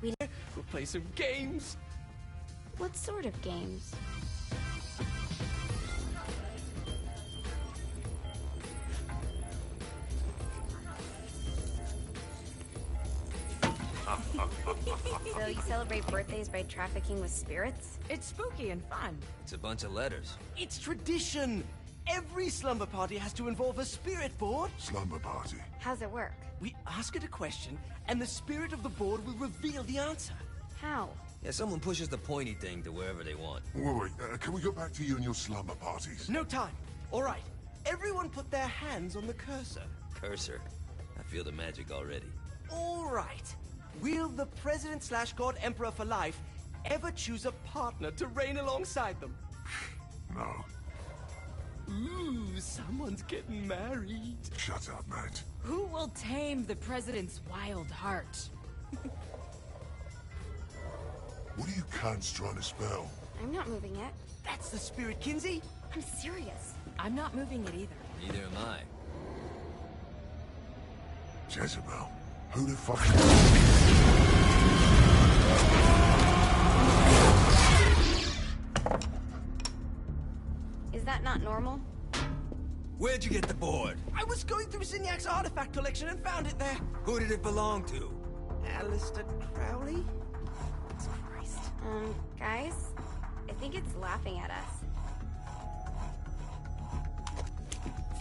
We'll play some games. What sort of games? So you celebrate birthdays by trafficking with spirits? It's spooky and fun. It's a bunch of letters. It's tradition. Every slumber party has to involve a spirit board. Slumber party? How's it work? We ask it a question, and the spirit of the board will reveal the answer. How? Yeah, someone pushes the pointy thing to wherever they want. Wait, can we go back to you and your slumber parties? No time. All right. Everyone put their hands on the cursor. Cursor. I feel the magic already. All right. Will the President/God Emperor for life ever choose a partner to reign alongside them? No. Ooh, someone's getting married. Shut up, Matt. Who will tame the president's wild heart? What are you cunts trying to spell? I'm not moving it. That's the spirit, Kinsey. I'm serious. I'm not moving it either. Neither am I. Jezebel. Who the fuck? Is that not normal? Where'd you get the board? I was going through Signac's artifact collection and found it there. Who did it belong to? Alistair Crowley? Christ. Guys? I think it's laughing at us.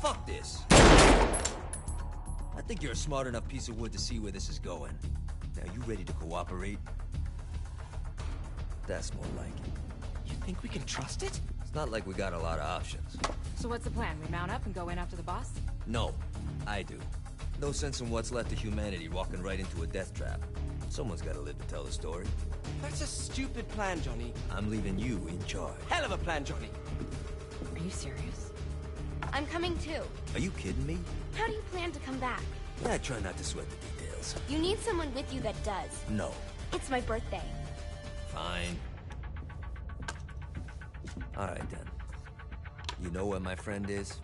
Fuck this. I think you're a smart enough piece of wood to see where this is going. Now, you ready to cooperate? That's more like it. You think we can trust it? It's not like we got a lot of options. So what's the plan? We mount up and go in after the boss? No, I do. No sense in what's left of humanity walking right into a death trap. Someone's gotta live to tell the story. That's a stupid plan, Johnny. I'm leaving you in charge. Hell of a plan, Johnny. Are you serious? I'm coming too. Are you kidding me? How do you plan to come back? Yeah, I try not to sweat the details. You need someone with you that does. No. It's my birthday. Fine. Alright then. You know where my friend is?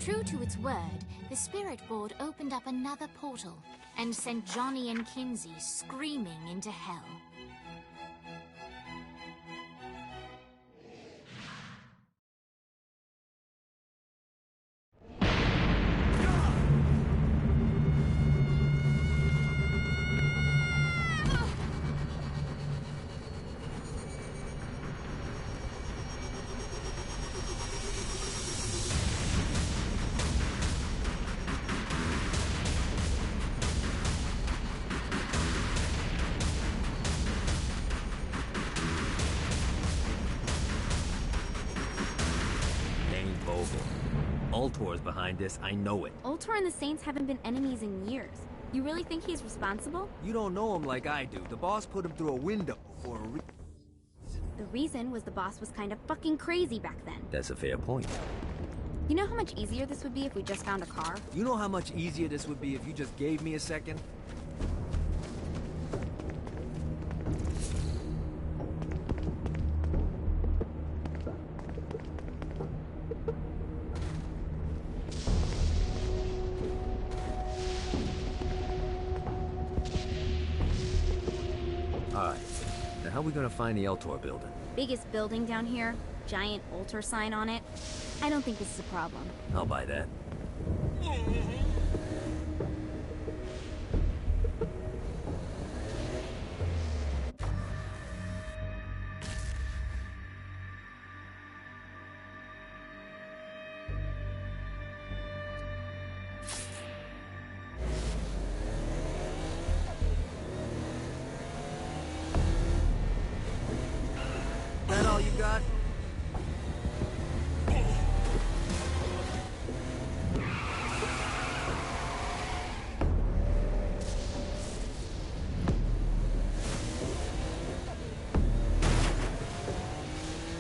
True to its word, the spirit board opened up another portal and sent Johnny and Kinsey screaming into hell. Ultor's behind this, I know it. Ultor and the Saints haven't been enemies in years. You really think he's responsible? You don't know him like I do. The boss put him through a window for a reason. The reason was the boss was kind of fucking crazy back then. That's a fair point. You know how much easier this would be if we just found a car? You know how much easier this would be if you just gave me a second? Alright, now how are we gonna find the Eltor building? Biggest building down here, giant Ultor sign on it. I don't think this is a problem. I'll buy that. That all you got?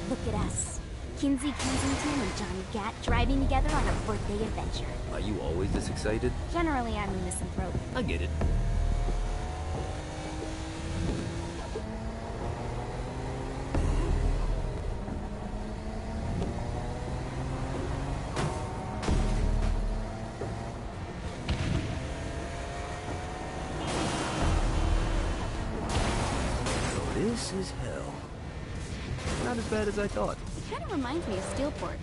Look at us. Kinsey Kensington and Johnny Gat driving together on a birthday adventure. Are you always this excited? Generally, I'm a misanthrope. I get it. This is hell. Not as bad as I thought. It kind of reminds me of Steelport.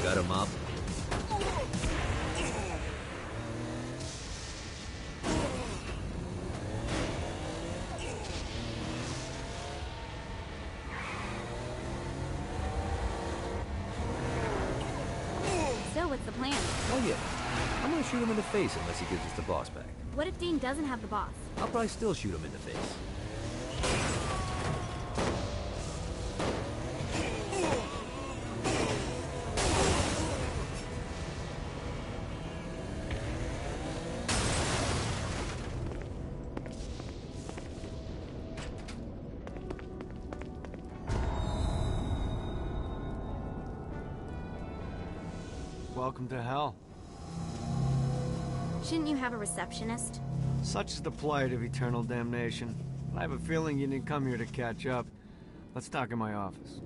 Got him up. So, what's the plan? Oh yeah. I'm gonna shoot him in the face unless he gives us the boss back. What if Dean doesn't have the boss? I'll probably still shoot him in the face. Welcome to hell. Shouldn't you have a receptionist? Such is the plight of eternal damnation. I have a feeling you didn't come here to catch up. Let's talk in my office.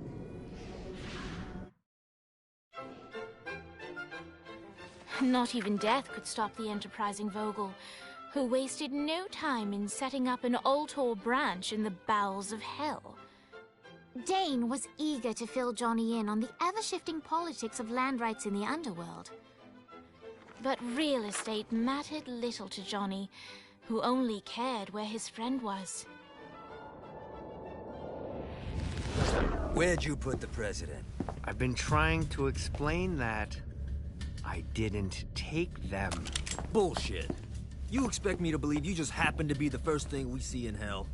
Not even death could stop the enterprising Vogel, who wasted no time in setting up an Ultor branch in the bowels of hell. Dane was eager to fill Johnny in on the ever-shifting politics of land rights in the underworld. But real estate mattered little to Johnny, who only cared where his friend was. Where'd you put the president? I've been trying to explain that. I didn't take them. Bullshit. You expect me to believe you just happened to be the first thing we see in hell?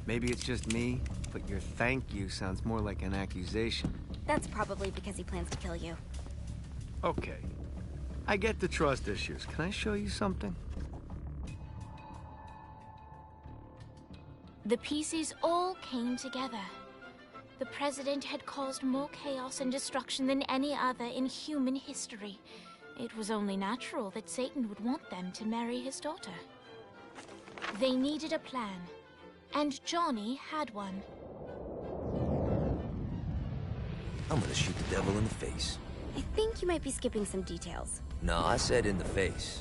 Maybe it's just me, but your thank you sounds more like an accusation. That's probably because he plans to kill you. Okay. I get the trust issues. Can I show you something? The pieces all came together. The president had caused more chaos and destruction than any other in human history. It was only natural that Satan would want them to marry his daughter. They needed a plan, and Johnny had one. I'm gonna shoot the devil in the face. I think you might be skipping some details. No, I said in the face.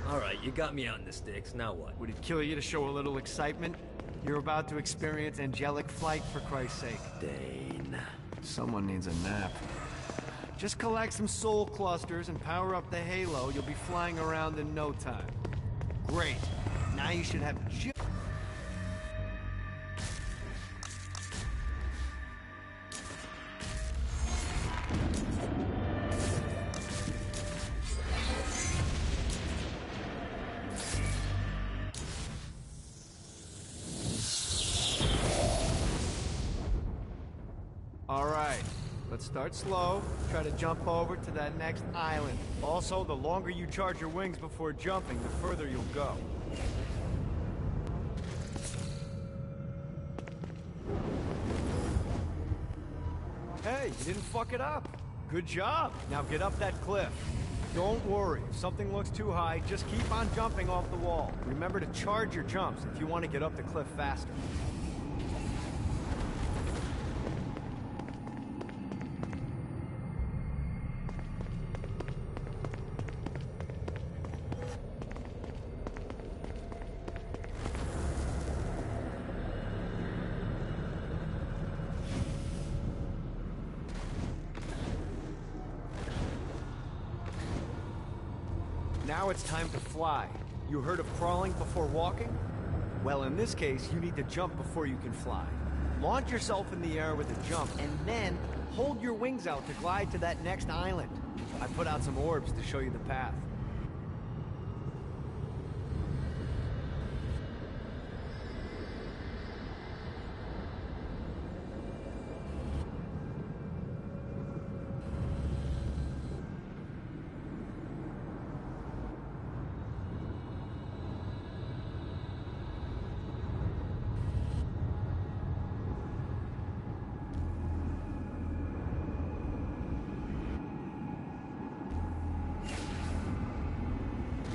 Alright, you got me out in the sticks, now what? Would it kill you to show a little excitement? You're about to experience angelic flight, for Christ's sake. Dane. Someone needs a nap. Just collect some soul clusters and power up the halo. You'll be flying around in no time. Great. Now you should have Alright, let's start slow. Try to jump over to that next island. Also, the longer you charge your wings before jumping, the further you'll go. Hey, you didn't fuck it up. Good job. Now get up that cliff. Don't worry, if something looks too high, just keep on jumping off the wall. Remember to charge your jumps if you want to get up the cliff faster. Now it's time to fly. You heard of crawling before walking? Well, in this case, you need to jump before you can fly. Launch yourself in the air with a jump, and then hold your wings out to glide to that next island. I put out some orbs to show you the path.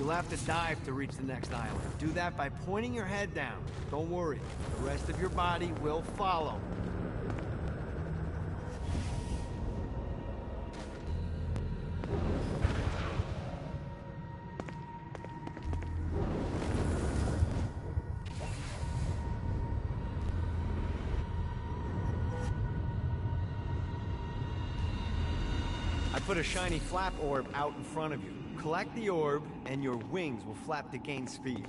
You'll have to dive to reach the next island. Do that by pointing your head down. Don't worry, the rest of your body will follow. I put a shiny flap orb out in front of you. Collect the orb, and your wings will flap to gain speed.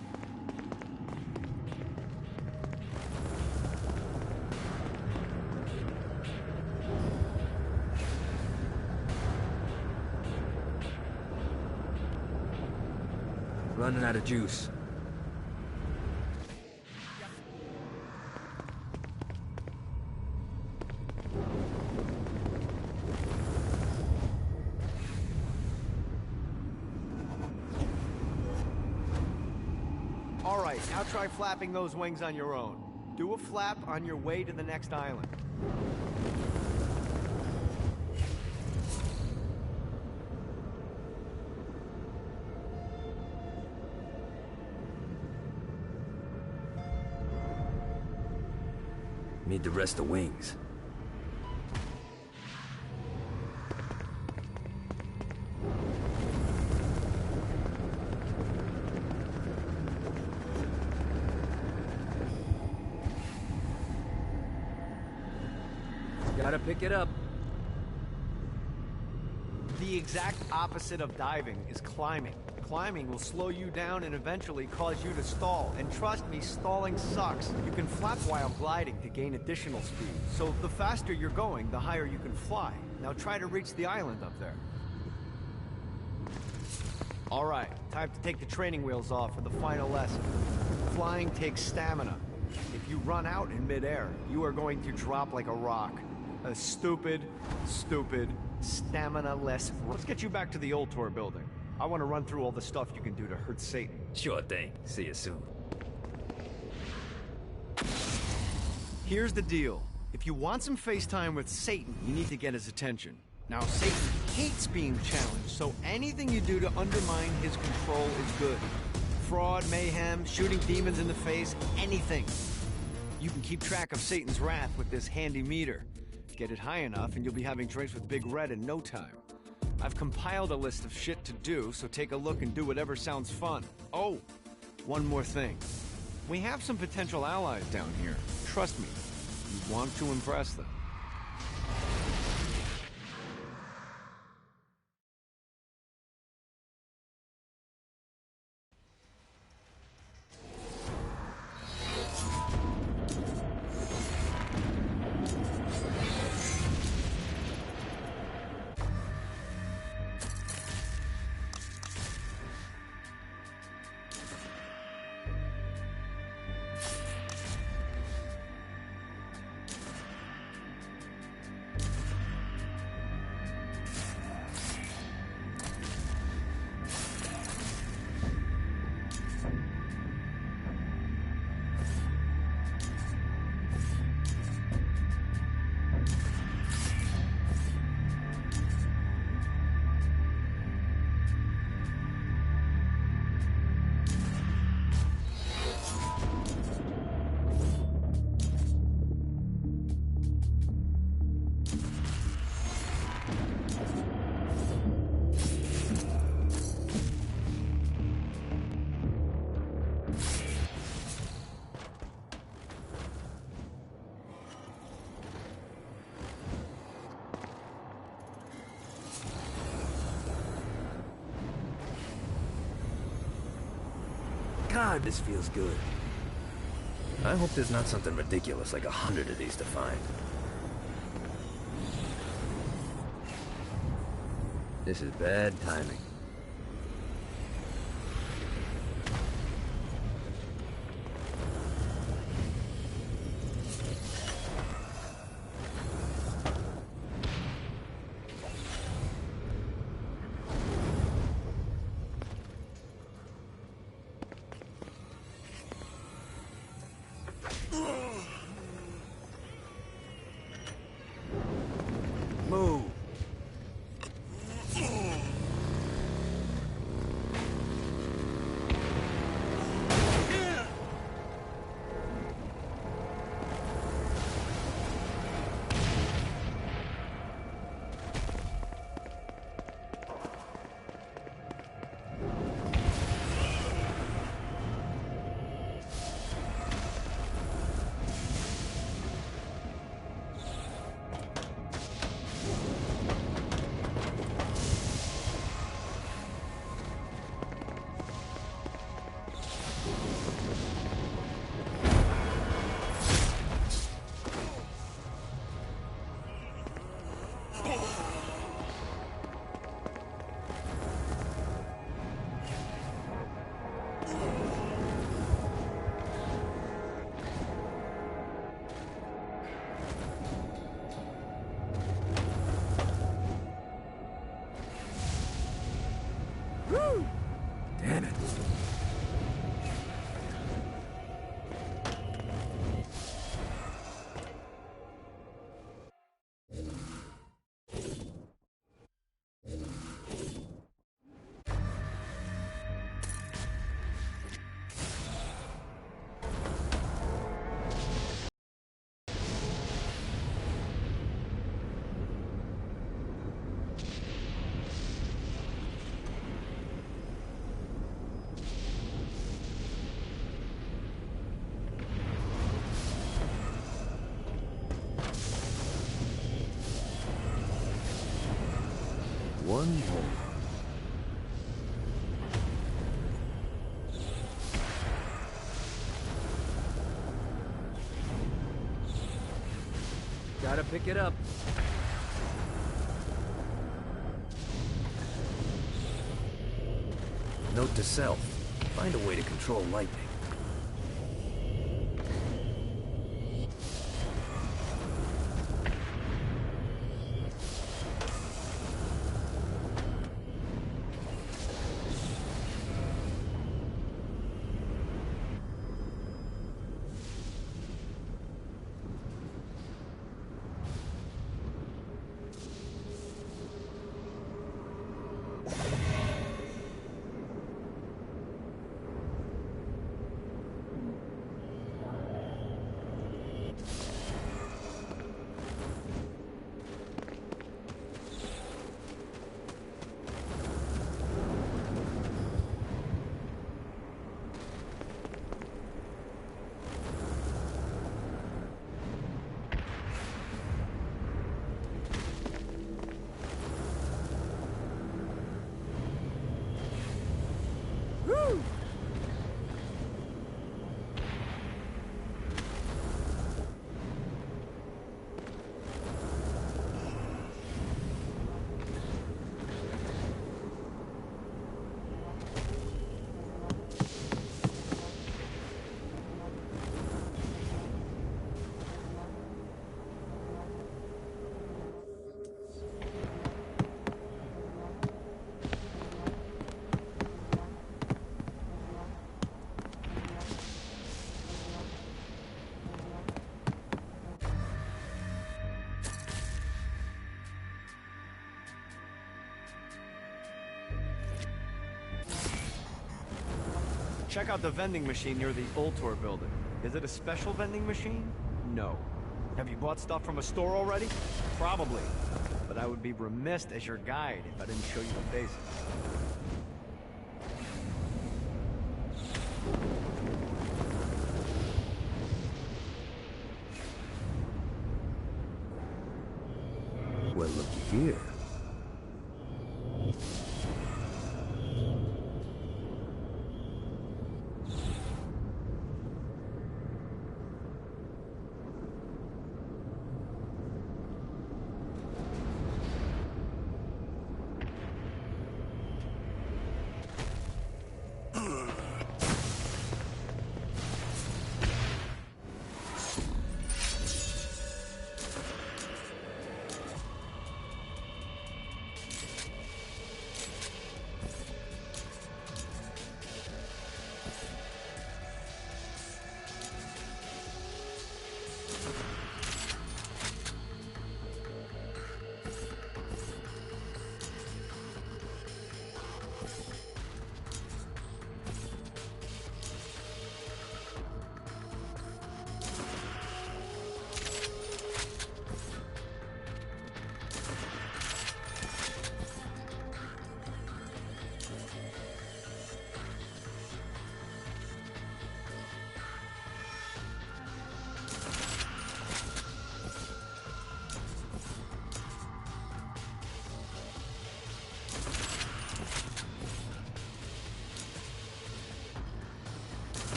Running out of juice. Alright, now try flapping those wings on your own. Do a flap on your way to the next island. Need to rest the wings. Gotta pick it up. The exact opposite of diving is climbing. Climbing will slow you down and eventually cause you to stall. And trust me, stalling sucks. You can flap while gliding to gain additional speed. So the faster you're going, the higher you can fly. Now try to reach the island up there. Alright, time to take the training wheels off for the final lesson. Flying takes stamina. If you run out in midair, you are going to drop like a rock. A stupid, stamina-less... Let's get you back to the old tour building. I want to run through all the stuff you can do to hurt Satan. Sure thing. See you soon. Here's the deal. If you want some FaceTime with Satan, you need to get his attention. Now, Satan hates being challenged, so anything you do to undermine his control is good. Fraud, mayhem, shooting demons in the face, anything. You can keep track of Satan's wrath with this handy meter. Get it high enough and you'll be having drinks with Big Red in no time. I've compiled a list of shit to do, so take a look and do whatever sounds fun. Oh, one more thing. We have some potential allies down here. Trust me, you want to impress them. God, this feels good. I hope there's not something ridiculous like 100 of these to find. This is bad timing. one more. Gotta pick it up. Note to self, find a way to control lightning. Check out the vending machine near the Ultor building. Is it a special vending machine? No. Have you bought stuff from a store already? Probably. But I would be remiss as your guide if I didn't show you the basics. Well, looky here.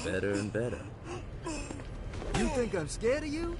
Better and better. You think I'm scared of you?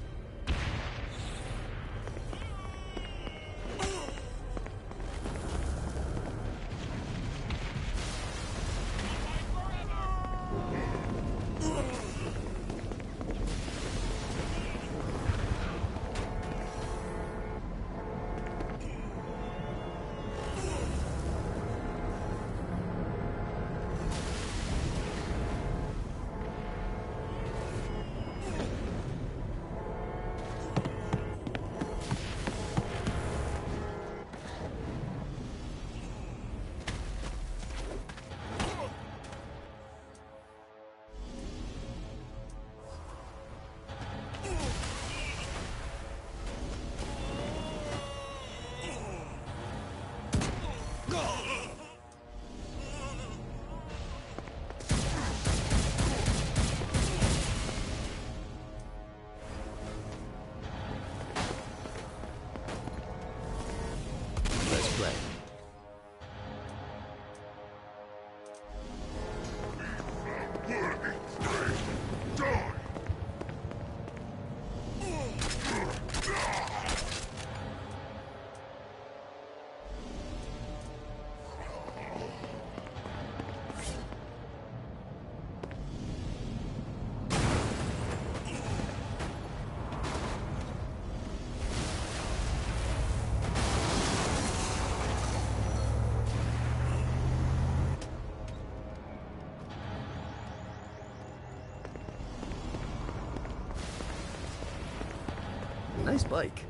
Nice bike.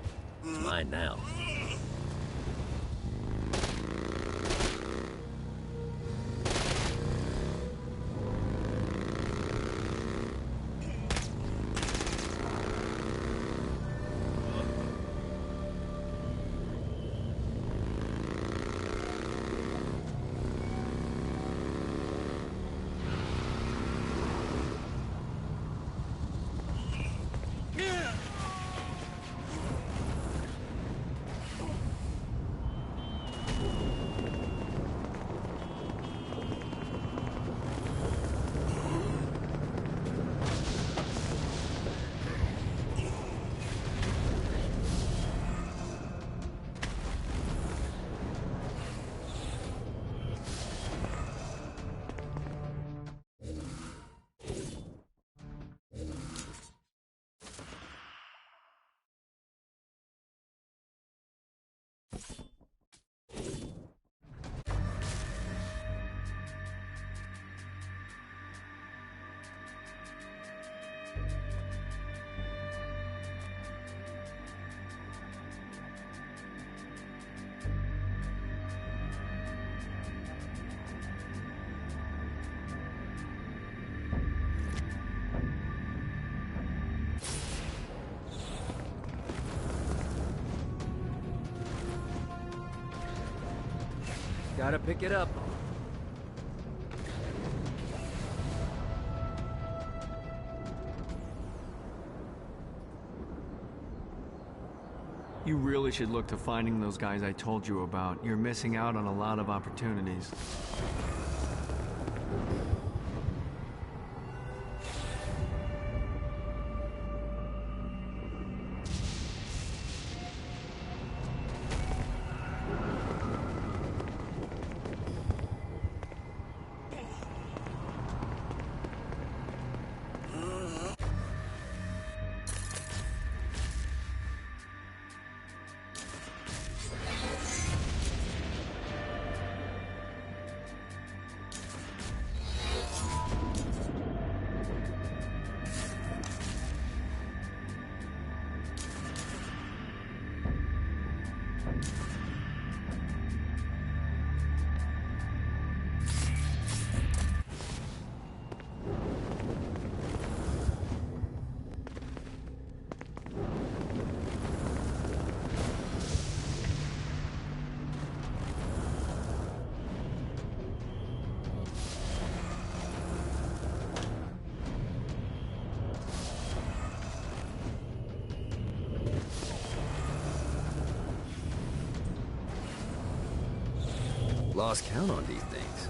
It's mine now. Gotta pick it up. You really should look to finding those guys I told you about. You're missing out on a lot of opportunities. Lost count on these things.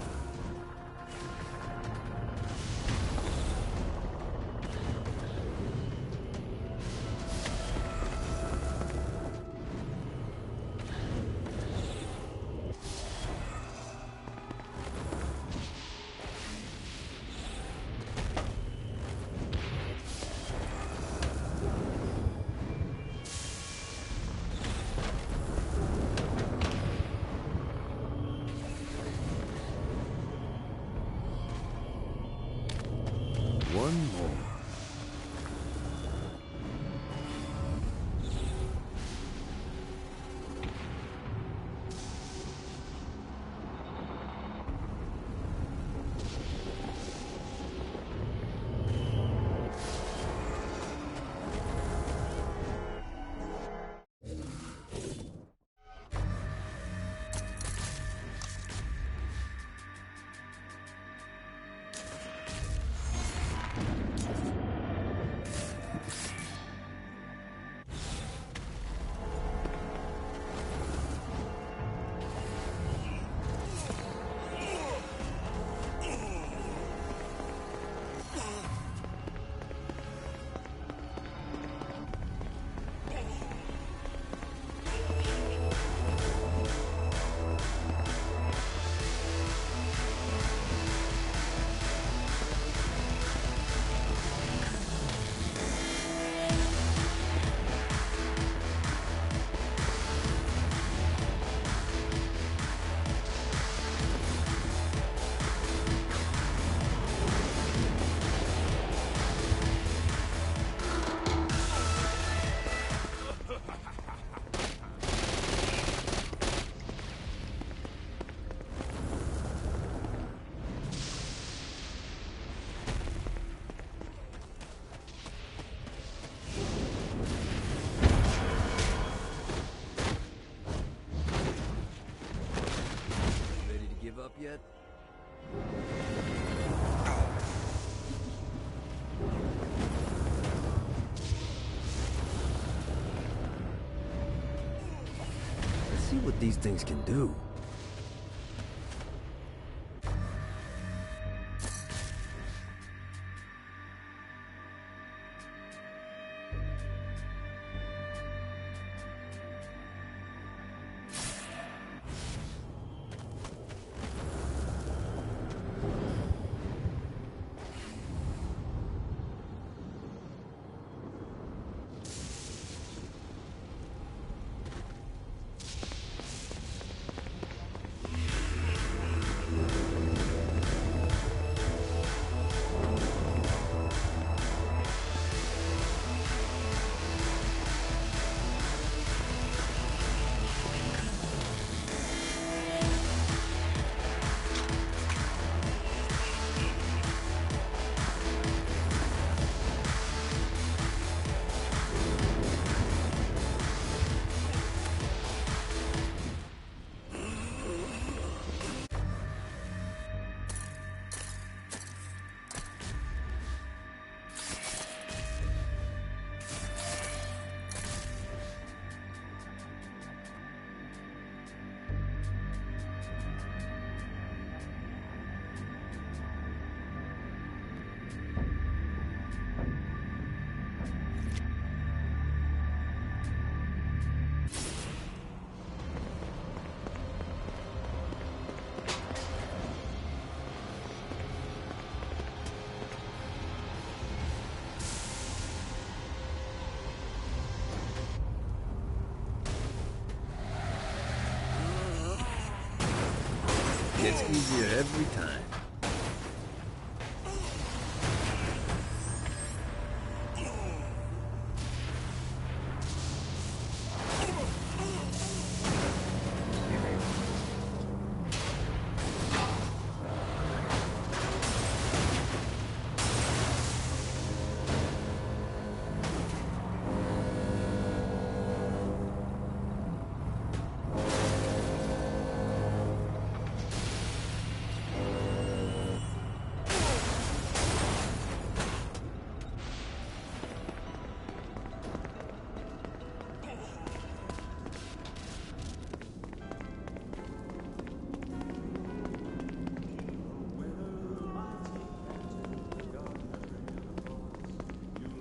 these things can do. Gets easier every time.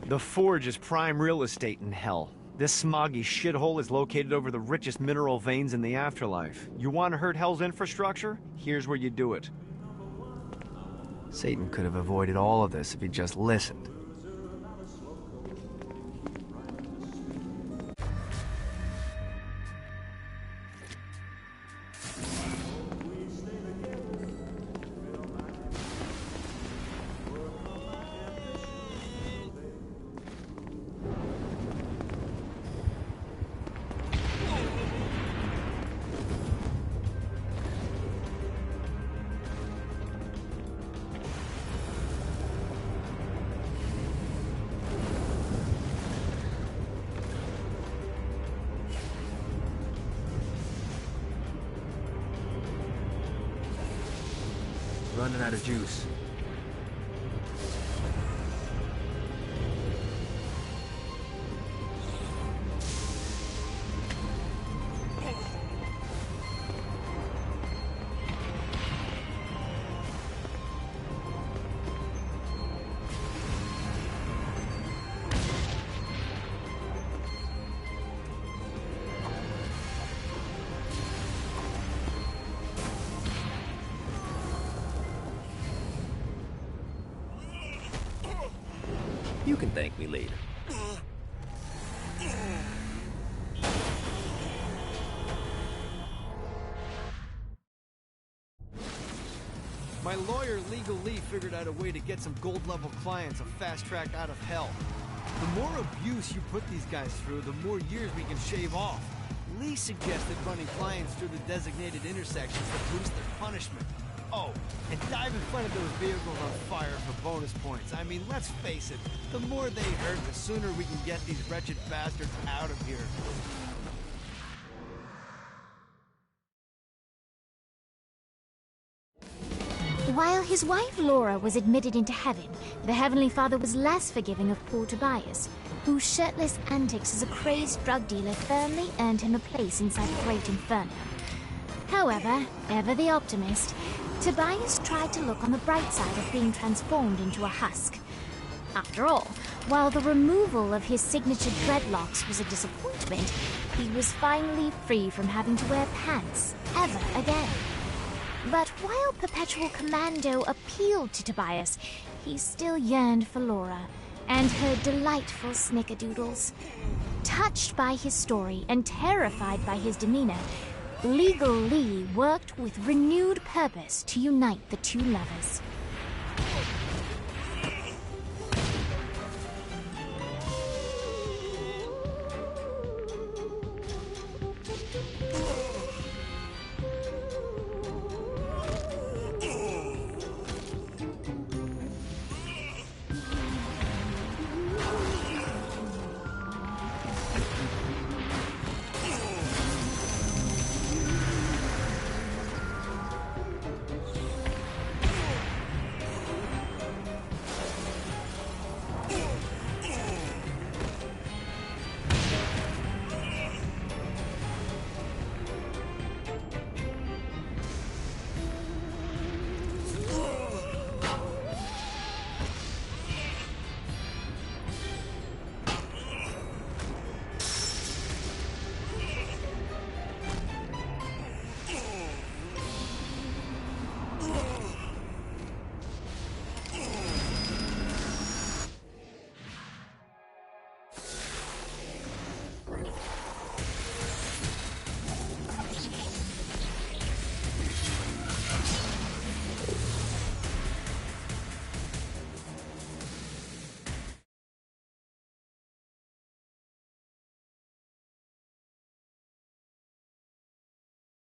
The Forge is prime real estate in hell. This smoggy shithole is located over the richest mineral veins in the afterlife. You want to hurt Hell's infrastructure? Here's where you do it. Satan could have avoided all of this if he just listened. Running out of juice. You can thank me later. My lawyer, Legal Lee, figured out a way to get some gold-level clients a fast track out of hell. The more abuse you put these guys through, the more years we can shave off. Lee suggested running clients through the designated intersections to boost their punishment. Oh, and dive in front of those vehicles on fire for bonus points. I mean, let's face it, the more they hurt, the sooner we can get these wretched bastards out of here. While his wife Laura was admitted into heaven, the Heavenly Father was less forgiving of poor Tobias. whose shirtless antics as a crazed drug dealer firmly earned him a place inside the Great Inferno. However, ever the optimist, Tobias tried to look on the bright side of being transformed into a husk. After all, while the removal of his signature dreadlocks was a disappointment, he was finally free from having to wear pants ever again. But while Perpetual Commando appealed to Tobias, he still yearned for Laura and her delightful snickerdoodles. Touched by his story and terrified by his demeanor, Legal Lee worked with renewed purpose to unite the two lovers.